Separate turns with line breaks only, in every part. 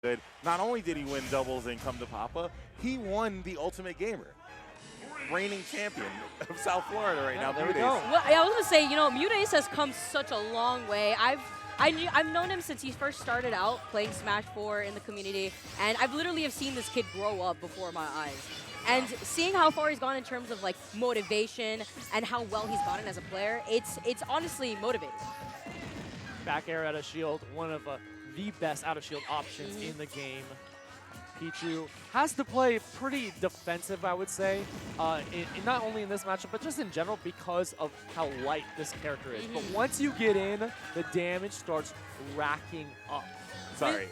good. Not only did he win doubles and come to Papa, he won the Ultimate Gamer. Reigning champion of South Florida right now.
There we
MuteAce.
go.
Well, I was gonna say, you know, MuteAce has come such a long way. I've known him since he first started out playing Smash 4 in the community, and I've literally have seen this kid grow up before my eyes. And seeing how far he's gone in terms of like motivation and how well he's gotten as a player, it's honestly motivating.
Back air out of shield, one of the best out of shield options in the game. Pichu has to play pretty defensive, I would say, not only in this matchup, but just in general because of how light this character is. But once you get in, the damage starts racking up.
Sorry.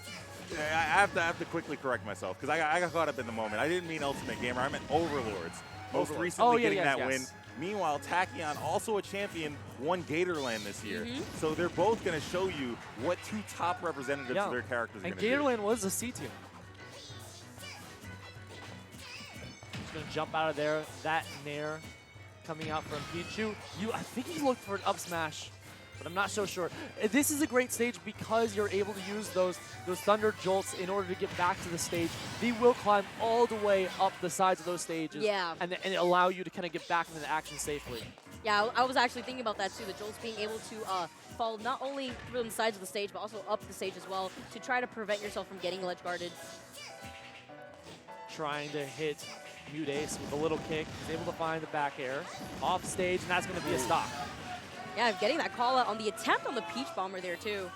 I have to quickly correct myself because I got caught up in the moment. I didn't mean Ultimate Gamer. I meant Overlords. Most recently getting that win. Meanwhile, Tachyon, also a champion, won Gatorland this year. So they're both going to show you what two top representatives of their characters are going to do.
And Gatorland was a C tier. Just going to jump out of there. That Nair coming out from Pichu. I think he looked for an up smash, but I'm not so sure. This is a great stage because you're able to use those Thunder Jolts in order to get back to the stage. They will climb all the way up the sides of those stages and allow you to kind of get back into the action safely.
Yeah, I was actually thinking about that too, the Jolts being able to fall not only through the sides of the stage, but also up the stage as well to try to prevent yourself from getting ledge guarded.
Trying to hit MuteAce with a little kick. He's able to find the back air off stage, and that's going to be a stock.
Yeah, getting that call out on the attempt on the Peach Bomber there too.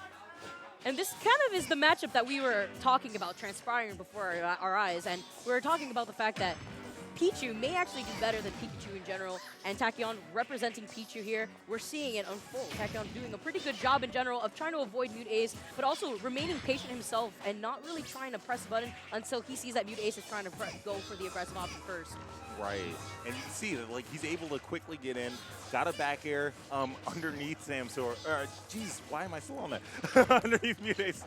And this kind of is the matchup that we were talking about transpiring before our eyes. And we were talking about the fact that Pichu may actually do better than Pikachu in general, and Tachyon representing Pichu here. We're seeing it unfold. Tachyon doing a pretty good job in general of trying to avoid MuteAce, but also remaining patient himself and not really trying to press the button until he sees that MuteAce is trying to go for the aggressive option first.
Right, and you can see that like he's able to quickly get in, got a back air underneath Samsor. Jeez, why am I still on that? Underneath MuteAce.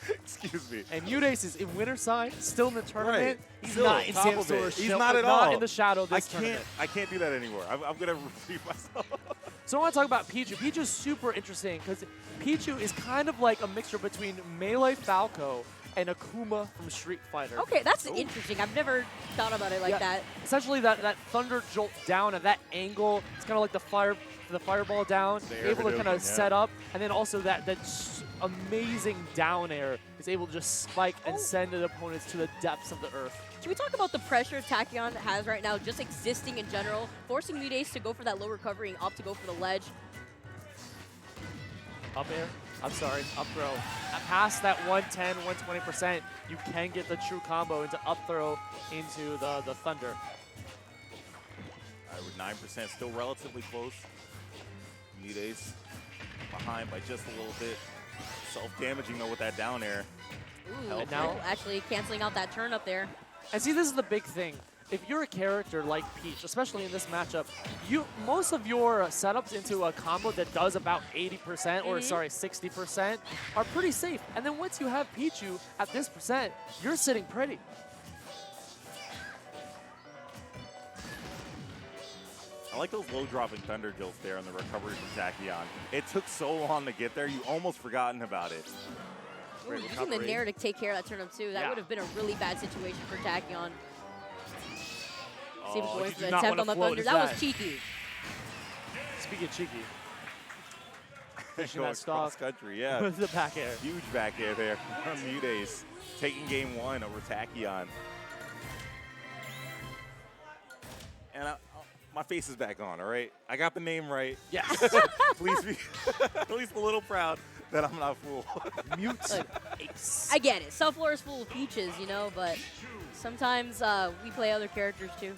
Excuse me.
And MuteAce is in winner side, still in the tournament.
Right.
He's
Still
not in
Samsor's.
Samsor's.
He's not at all
in the shadow this tournament.
I can't do that anymore. I'm gonna repeat myself.
So I want to talk about Pichu. Pichu's super interesting because Pichu is kind of like a mixture between Melee Falco and Akuma from Street Fighter.
Okay, that's interesting. I've never thought about it like that.
Essentially, that Thunder Jolt down at that angle, it's kind of like the fireball down, able to kind of set up, and then also that amazing down air is able to just spike and send the opponents to the depths of the earth.
Can we talk about the pressure Tachyon has right now, just existing in general, forcing MuteAce to go for that low recovery and opt to go for the ledge?
Up air. I'm sorry, up throw. Past that 110, 120%, you can get the true combo into up throw into the Thunder.
With 9%, still relatively close. MuteAce behind by just a little bit. Self-damaging though with that down air.
Ooh, and now actually canceling out that turn up there.
And see, this is the big thing. If you're a character like Peach, especially in this matchup, most of your setups into a combo that does about 80% or sorry, 60% are pretty safe. And then once you have Pichu at this percent, you're sitting pretty.
I like those low dropping Thunder Jolts there on the recovery from Tachyon. It took so long to get there, you almost forgotten about it.
Ooh, using the Nair to take care of that turn up too, that would have been a really bad situation for Tachyon. See him going for the attempt on the Thunder. That was cheeky.
Speaking of cheeky.
Going cross country, yeah.
With the back air.
Huge back air there from MuteAce, taking game one over Tachyon. And my face is back on, all right? I got the name right.
Yes.
Please be at least a little proud that I'm not a fool.
MuteAce.
I get it. South Florida is full of peaches, you know, but sometimes we play other characters too.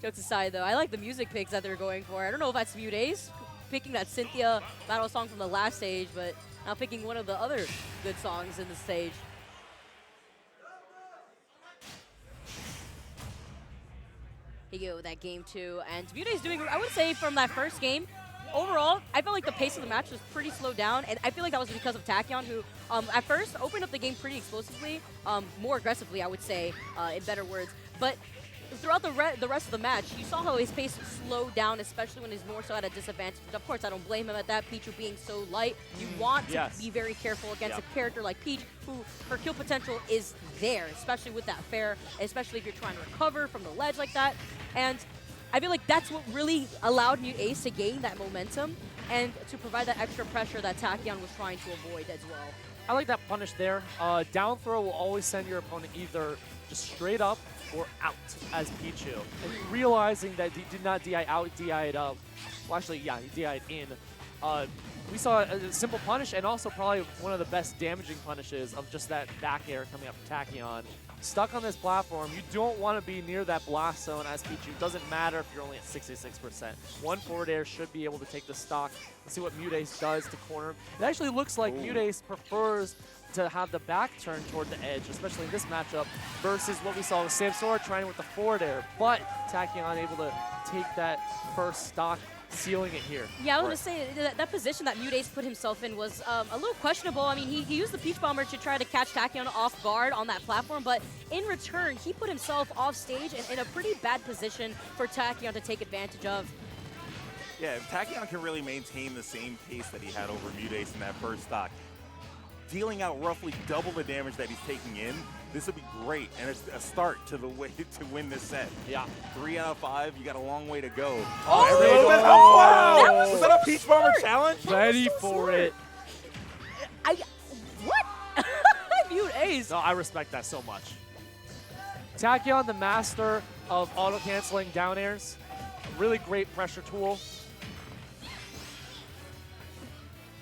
Jokes aside, though, I like the music picks that they're going for. I don't know if that's MuteAce picking that Cynthia battle song from the last stage, but now picking one of the other good songs in the stage. He go with that game two, and MuteAce doing, I would say, from that first game, overall, I felt like the pace of the match was pretty slowed down, and I feel like that was because of Tachyon, who at first opened up the game pretty explosively, more aggressively, I would say, in better words. But throughout the rest of the match, you saw how his pace slowed down, especially when he's more so at a disadvantage. Of course, I don't blame him at that. Pichu being so light, you want to be very careful against a character like Peach, who her kill potential is there, especially with that fair, especially if you're trying to recover from the ledge like that. And I feel like that's what really allowed MuteAce to gain that momentum and to provide that extra pressure that Tachyon was trying to avoid as well.
I like that punish there. Down throw will always send your opponent either just straight up or out as Pichu. And realizing that he did not DI out, DI'd up. Well, actually, yeah, he DI'd in. We saw a simple punish and also probably one of the best damaging punishes of just that back air coming up from Tachyon. Stuck on this platform, you don't want to be near that blast zone as Pichu. Doesn't matter if you're only at 66%. One forward air should be able to take the stock. Let's see what MuteAce does to corner him. It actually looks like MuteAce prefers to have the back turn toward the edge, especially in this matchup, versus what we saw with Samsora trying with the forward air. But Tachyon able to take that first stock, sealing it here.
Yeah, I was going to say, that position that MuteAce put himself in was a little questionable. I mean, he used the Peach Bomber to try to catch Tachyon off guard on that platform, but in return, he put himself off stage and in a pretty bad position for Tachyon to take advantage of.
Yeah, if Tachyon can really maintain the same pace that he had over MuteAce in that first stock, dealing out roughly double the damage that he's taking in, this would be great, and it's a start to the way to win this set.
Yeah.
3 out of 5, you got a long way to go.
Oh,
wow!
That was
that a Peach Bomber challenge?
Ready for it.
What? MuteAce.
No, I respect that so much. Tachyon, the master of auto-canceling down airs. Really great pressure tool.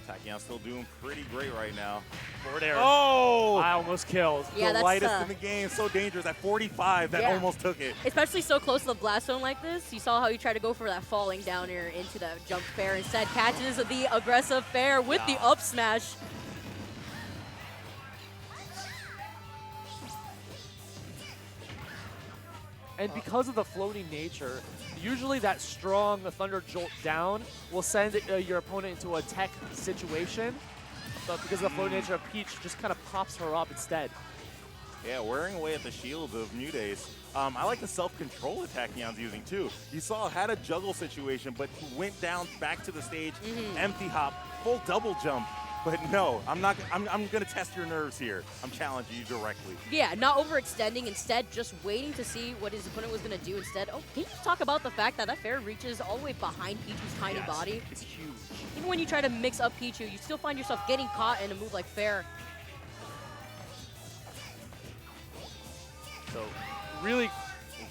Tachyon's still doing pretty great right now.
Forward air.
Oh!
I almost killed.
Yeah,
the
that's
lightest in the game. So dangerous. At 45, that almost took it.
Especially so close to the blast zone like this. You saw how he tried to go for that falling down air into that jump fair. Instead, catches the aggressive fair with the up smash.
And because of the floating nature, usually that strong Thunder Jolt down will send your opponent into a tech situation. But because of the floating nature of Peach, just kind of pops her up instead.
Yeah, wearing away at the shield of MuteAce. I like the self-control that Tachyon's using too. You saw had a juggle situation, but he went down back to the stage, empty hop, full double jump. But no, I'm gonna test your nerves here. I'm challenging you directly.
Yeah, not overextending, instead just waiting to see what his opponent was gonna do instead. Oh, can you just talk about the fact that that fair reaches all the way behind Pichu's tiny body?
It's huge.
Even when you try to mix up Pichu, you still find yourself getting caught in a move like fair.
So really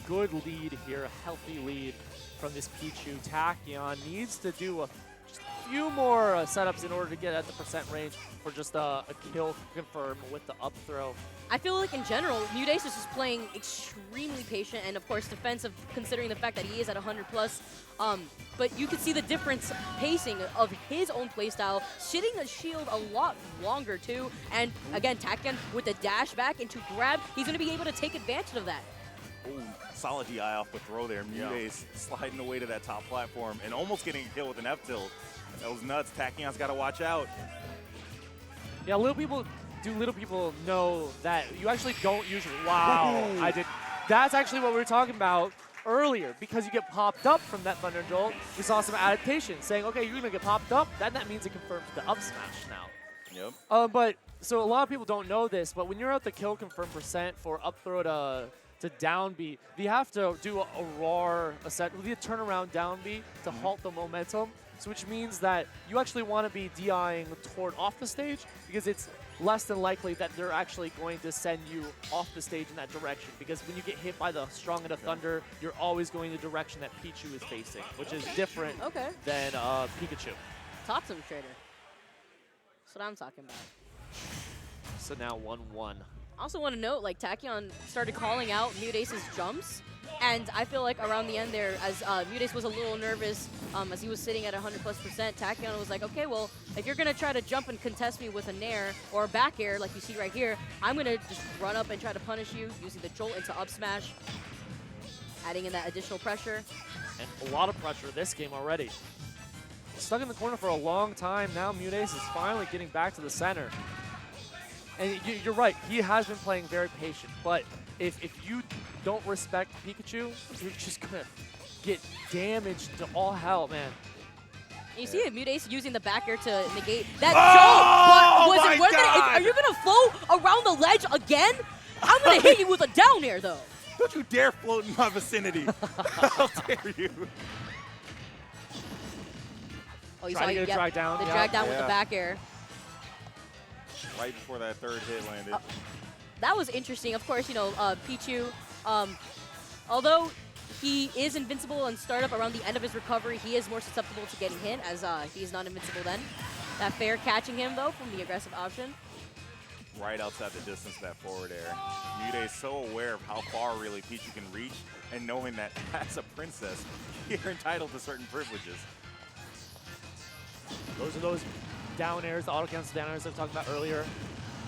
good lead here, a healthy lead from this Pichu. Tachyon needs to do just a few more setups in order to get at the percent range for just a kill confirm with the up throw.
I feel like in general, MuteAce is just playing extremely patient and of course defensive considering the fact that he is at 100 plus. But you can see the difference pacing of his own playstyle, sitting the shield a lot longer too. And again, Tachyon with the dash back into grab, he's going to be able to take advantage of that.
Ooh, solid DI off the throw there. MuteAce sliding away to that top platform and almost getting a kill with an F tilt. That was nuts. Tachyon's got to watch out.
Yeah, little people know that you actually don't usually. Wow, I did. That's actually what we were talking about earlier, because you get popped up from that Thunder Jolt. We saw some adaptation saying, okay, you're gonna get popped up. Then that means it confirms the up smash now.
Yep.
But so a lot of people don't know this, but when you're at the kill confirm percent for up throw to down B, you have to do a RAR, a turnaround down B to halt the momentum. So which means that you actually want to be DIing toward off the stage, because it's less than likely that they're actually going to send you off the stage in that direction. Because when you get hit by the strong enough thunder, you're always going the direction that Pichu is facing, which is different than Pikachu.
Toxin Trader. That's what I'm talking about.
So now 1-1.
I also want to note, like, Tachyon started calling out MuteAce's jumps, and I feel like around the end there, as MuteAce was a little nervous, as he was sitting at 100+%, Tachyon was like, okay, well, if you're going to try to jump and contest me with a nair or a back air, like you see right here, I'm going to just run up and try to punish you using the jolt into up smash, adding in that additional pressure.
And a lot of pressure this game already. Stuck in the corner for a long time. Now MuteAce is finally getting back to the center. And you're right, he has been playing very patient, but if you don't respect Pikachu, you're just gonna get damaged to all hell, man.
You see it, MuteAce using the back air to negate that
Oh,
jump. Was
my
it worth
God.
it? Are you gonna float around the ledge again? I'm gonna hit you with a down air though.
Don't you dare float in my vicinity. How dare you?
Oh, you
Try
saw
to get a drag down.
The
Yeah.
drag down with the back air.
Right before that third hit landed.
That was interesting. Of course, you know, Pichu, although he is invincible on startup around the end of his recovery, he is more susceptible to getting hit, as he's not invincible then. That fair catching him, though, from the aggressive option.
Right outside the distance of that forward air. MuteAce so aware of how far really Pichu can reach, and knowing that as a princess, you're entitled to certain privileges.
Those are those down airs, the auto cancel down airs I was talking about earlier.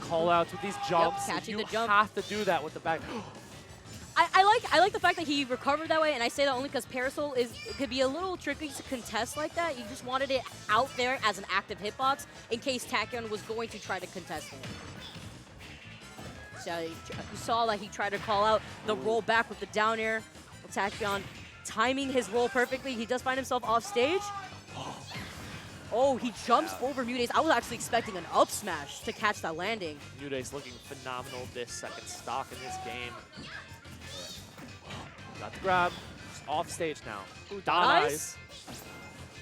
Call outs with these jumps.
catching
you
the jump.
have to do that with the back.
I like the fact that he recovered that way, and I say that only because Parasol it could be a little tricky to contest like that. You just wanted it out there as an active hitbox in case Tachyon was going to try to contest it. So you saw that he tried to call out the roll back with the down air. Tachyon timing his roll perfectly. He does find himself off stage. Oh, he jumps over MuteAce. I was actually expecting an up smash to catch that landing.
MuteAce looking phenomenal this second stock in this game. Got the grab. Just off stage now.
Ooh,
Dot
dot
eyes.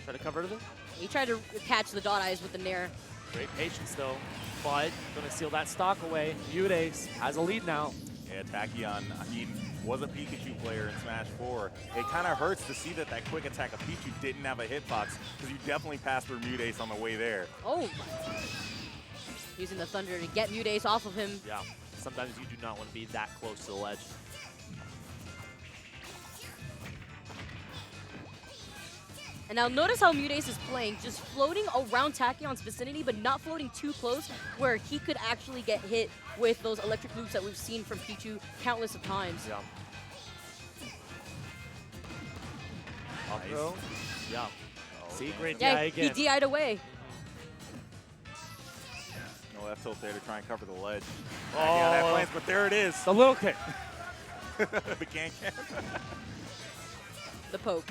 Try to cover them.
He tried to catch the dot eyes with the nair.
Great patience though. But gonna seal that stock away. MuteAce has a lead now.
Yeah, Tachyon, I mean, was a Pikachu player in Smash 4. It kind of hurts to see that quick attack of Pichu didn't have a hitbox, because you definitely passed through MuteAce on the way there.
Oh. Using the thunder to get MuteAce off of him.
Yeah, sometimes you do not want to be that close to the ledge.
And now notice how MuteAce is playing, just floating around Tachyon's vicinity, but not floating too close, where he could actually get hit with those electric loops that we've seen from Pichu countless of times.
Yeah. Up
Nice.
throw. Yeah.
Oh,
See, great
Yeah,
DI again.
he DI'd away.
No left tilt there to try and cover the ledge.
Oh.
Tachyon had plans, but there it is.
The little kick.
The can.
The poke.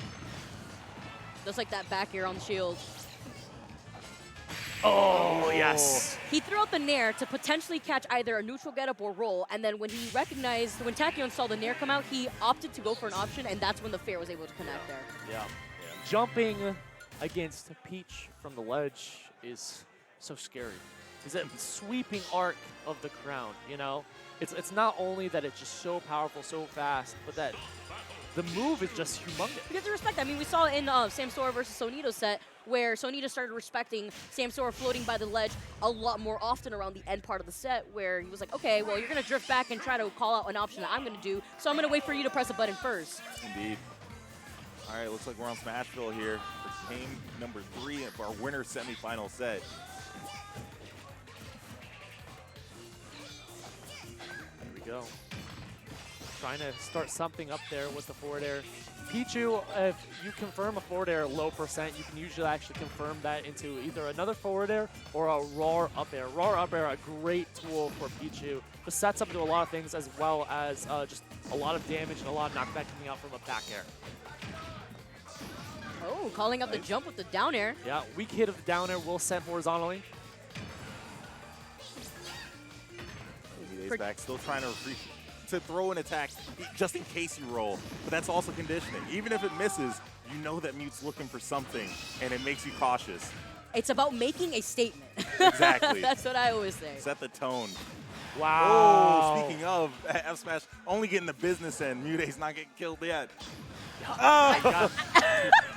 Just like that back air on the shield.
Oh, yes.
He threw out the nair to potentially catch either a neutral getup or roll, and then when Tachyon saw the nair come out, he opted to go for an option, and that's when the fair was able to connect there.
Yeah. Jumping against Peach from the ledge is so scary. Is that sweeping arc of the crown, you know? It's not only that it's just so powerful, so fast, but that the move is just humongous.
You have to respect that. I mean, we saw in Sam Sora versus Sonito's set where Sonito started respecting Sam Sora floating by the ledge a lot more often around the end part of the set, where he was like, okay, well, you're going to drift back and try to call out an option that I'm going to do, so I'm going to wait for you to press a button first.
Indeed. All right, looks like we're on Smashville here for game number 3 of our winner semifinal set.
There we go. Trying to start something up there with the forward air. Pichu, if you confirm a forward air low percent, you can usually actually confirm that into either another forward air or a roar up air. Roar up air, a great tool for Pichu. Just sets up into a lot of things, as well as just a lot of damage and a lot of knockback coming out from a back air.
Oh, calling up the jump with the down air.
Yeah, weak hit of the down air will send horizontally.
He's back, still trying to throw an attack just in case you roll, but that's also conditioning. Even if it misses, you know that Mute's looking for something, and it makes you cautious.
It's about making a statement.
Exactly.
That's what I always say.
Set the tone.
Wow.
Oh, speaking of, F Smash only getting the business end. MuteAce not getting killed yet.
Oh.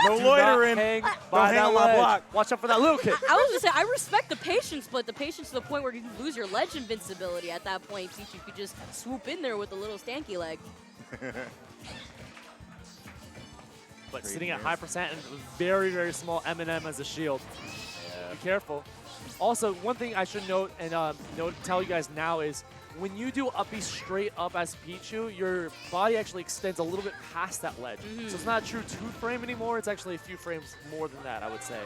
No loitering.
Hang
Don't
by
hang
that
on my
ledge.
block.
Watch out for that little kick.
I was gonna say, I respect the patience, but the patience to the point where you lose your ledge invincibility at that point. Pichu could just swoop in there with a little stanky leg.
But sitting at high percent and very, very small M&M as a shield.
Yeah.
Be careful. Also, one thing I should note and tell you guys now is when you do up B straight up as Pichu, your body actually extends a little bit past that ledge. So it's not a true 2-frame anymore. It's actually a few frames more than that, I would say.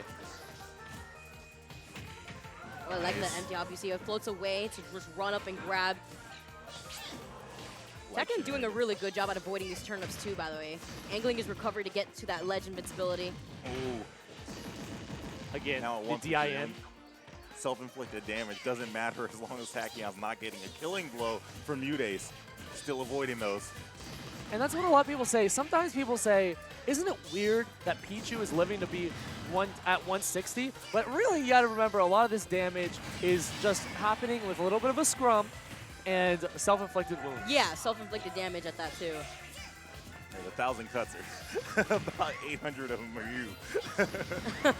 Oh, I like that empty up. You see it floats away to just run up and grab. Tachyon doing a really good job at avoiding these turnips too, by the way. Angling his recovery to get to that ledge invincibility.
Ooh.
Again,
Now
the DIN.
Self-inflicted damage doesn't matter as long as Tachyon's not getting a killing blow from MuteAce. Still avoiding those.
And that's what a lot of people say. Sometimes people say, isn't it weird that Pichu is living to be at 160? But really, you got to remember, a lot of this damage is just happening with a little bit of a scrum and self-inflicted wounds.
Yeah, self-inflicted damage at that too.
Hey, 1,000 cuts are about 800 of them are you.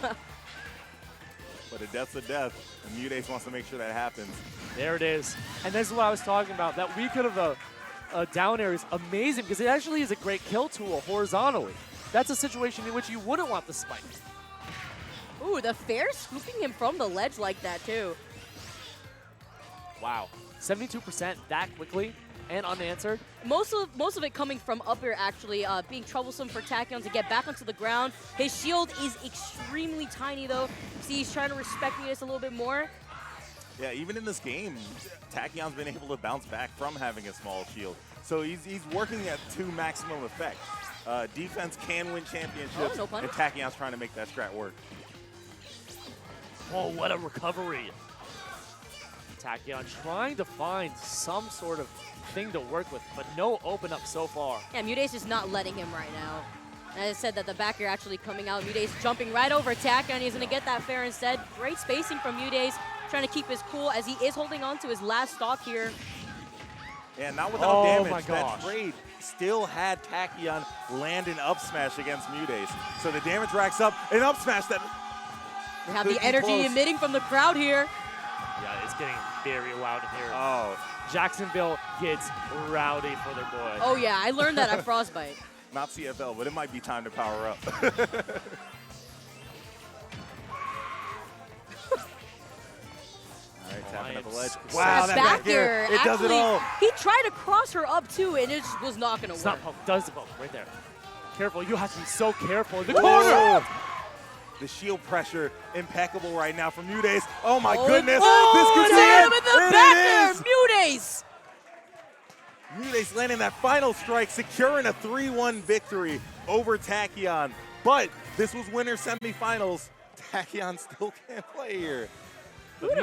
But a death's a death, and MuteAce wants to make sure that happens.
There it is. And this is what I was talking about. That we could have down air is amazing because it actually is a great kill tool horizontally. That's a situation in which you wouldn't want the spike.
Ooh, the fair scooping him from the ledge like that too.
Wow. 72% that quickly and unanswered.
Most of it coming from up air, actually, being troublesome for Tachyon to get back onto the ground. His shield is extremely tiny, though. See, he's trying to respect MuteAce a little bit more.
Yeah, even in this game, Tachyon's been able to bounce back from having a small shield. So he's working at to maximum effect. Defense can win championships,
no punish.
and Tachyon's trying to make that strat work.
Oh, what a recovery. Tachyon trying to find some sort of thing to work with, but no open up so far.
Yeah, MuteAce is not letting him right now. As I said, that the back air actually coming out. MuteAce jumping right over Tachyon. He's going to get that fair instead. Great spacing from MuteAce, trying to keep his cool as he is holding on to his last stock here.
Yeah, not without damage.
My gosh.
That trade still had Tachyon land an up smash against MuteAce. So the damage racks up, an up smash that
We have
could
the
be
energy
close.
emitting from the crowd here.
Yeah, it's getting very loud in here.
Oh,
Jacksonville gets rowdy for their boy.
Oh yeah, I learned that at Frostbite.
not CFL, but it might be time to power up. All right, tapping at the ledge. Wow,
That
that back air, it does it
actually,
all.
He tried to cross her up too, and it just was not going to
It's
work.
not poke, does the poke right there. Careful, you have to be so careful in the
Whoa.
corner.
The shield pressure impeccable right now from MuteAce. Oh my
Oh,
goodness,
oh,
this could be
hit
it.
him in the
And
back
it
there,
is.
MuteAce.
MuteAce landing that final strike, securing a 3-1 victory over Tachyon. But this was winner semifinals. Tachyon still can't play here.
But